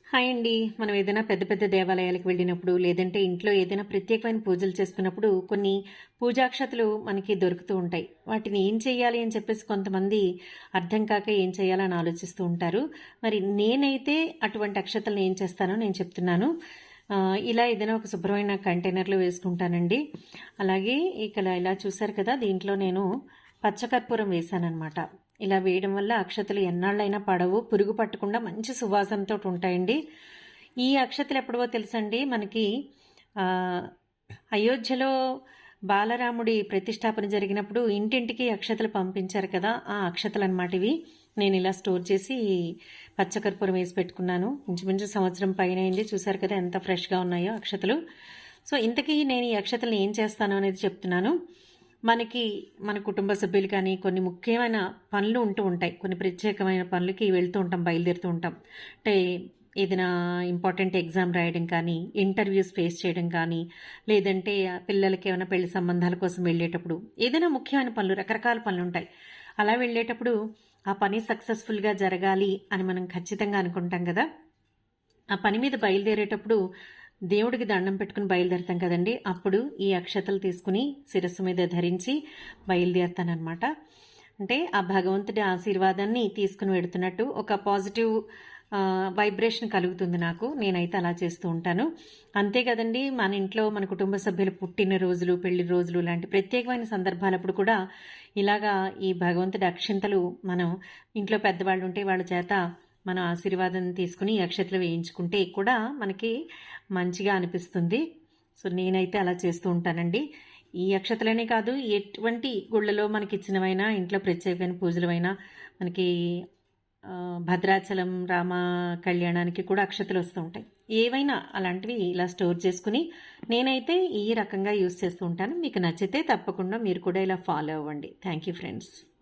Hi అండి. మనం ఏదైనా పెద్ద పెద్ద దేవాలయాలకు వెళ్ళినప్పుడు, లేదంటే ఇంట్లో ఏదైనా ప్రత్యేకమైన పూజలు చేసుకున్నప్పుడు కొన్ని పూజాక్షతలు మనకి దొరుకుతూ ఉంటాయి. వాటిని ఏం చేయాలి అని చెప్పేసి కొంతమంది అర్థం కాక ఏం చేయాలని ఆలోచిస్తూ ఉంటారు. మరి నేనైతే అటువంటి అక్షతలను ఏం చేస్తానో నేను చెప్తున్నాను. ఇలా ఏదైనా ఒక శుభ్రమైన కంటైనర్‌లో వేసుకుంటానండి. అలాగే ఇక్కడ ఇలా చూసారు కదా! దీంట్లో నేను పచ్చకర్పూరం వేశాననమాట. ఇలా వేయడం వల్ల అక్షతలు ఎన్నాళ్ళైనా పడవు, పురుగు పట్టకుండా మంచి సువాసనతోటి ఉంటాయండి. ఈ అక్షతలు ఎప్పుడవో తెలుసండి మనకి అయోధ్యలో బాలరాముడి ప్రతిష్టాపన జరిగినప్పుడు ఇంటింటికి అక్షతలు పంపించారు కదా! ఆ అక్షతలు అనమాట ఇవి. నేను ఇలా స్టోర్ చేసి పచ్చకర్పూరం వేసి పెట్టుకున్నాను. ఇంచుమించు సంవత్సరం పైన అయింది. చూసారు కదా ఎంత ఫ్రెష్గా ఉన్నాయో అక్షతలు. సో ఇంతకీ నేను ఈ అక్షతలను ఏం చేస్తాను అనేది చెప్తున్నాను. మనకి మన కుటుంబ సభ్యులు కానీ కొన్ని ముఖ్యమైన పనులు ఉంటూ ఉంటాయి. కొన్ని ప్రత్యేకమైన పనులకి వెళ్తూ ఉంటాం, బయలుదేరుతూ ఉంటాం. అంటే ఏదైనా ఇంపార్టెంట్ ఎగ్జామ్ రాయడం కానీ, ఇంటర్వ్యూస్ ఫేస్ చేయడం కానీ, లేదంటే పిల్లలకి ఏమైనా పెళ్లి సంబంధాల కోసం వెళ్ళేటప్పుడు ఏదైనా ముఖ్యమైన పనులు, రకరకాల పనులు ఉంటాయి. అలా వెళ్ళేటప్పుడు ఆ పని సక్సెస్ఫుల్గా జరగాలి అని మనం ఖచ్చితంగా అనుకుంటాం కదా! ఆ పని మీద బయలుదేరేటప్పుడు దేవుడికి దండం పెట్టుకుని బయలుదేరుతాం కదండి. అప్పుడు ఈ అక్షతలు తీసుకుని శిరస్సు మీద ధరించి బయలుదేరుతానమాట. అంటే ఆ భగవంతుడి ఆశీర్వాదాన్ని తీసుకుని వెడుతున్నట్టు ఒక పాజిటివ్ వైబ్రేషన్ కలుగుతుంది నాకు. నేనైతే అలా చేస్తూ ఉంటాను. అంతే కదండి, మన ఇంట్లో మన కుటుంబ సభ్యుల పుట్టినరోజులు, పెళ్లి రోజులు లాంటి ప్రత్యేకమైన సందర్భాలప్పుడు కూడా ఇలాగా ఈ భగవంతుడి అక్షింతలు మనం ఇంట్లో పెద్దవాళ్ళు ఉంటే వాళ్ళ చేత మనం ఆశీర్వాదం తీసుకుని అక్షతలు వేయించుకుంటే కూడా మనకి మంచిగా అనిపిస్తుంది. సో నేనైతే అలా చేస్తూ ఉంటానండి. ఈ అక్షతలనే కాదు, ఎటువంటి గుళ్ళలో మనకి ఇచ్చినవైనా, ఇంట్లో ప్రత్యేకమైన పూజలమైనా, మనకి భద్రాచలం రామ కళ్యాణానికి కూడా అక్షతలు వస్తూ ఉంటాయి. ఏవైనా అలాంటివి ఇలా స్టోర్ చేసుకుని నేనైతే ఈ రకంగా యూస్ చేస్తూ ఉంటాను. మీకు నచ్చితే తప్పకుండా మీరు కూడా ఇలా ఫాలో అవ్వండి. Thank you friends.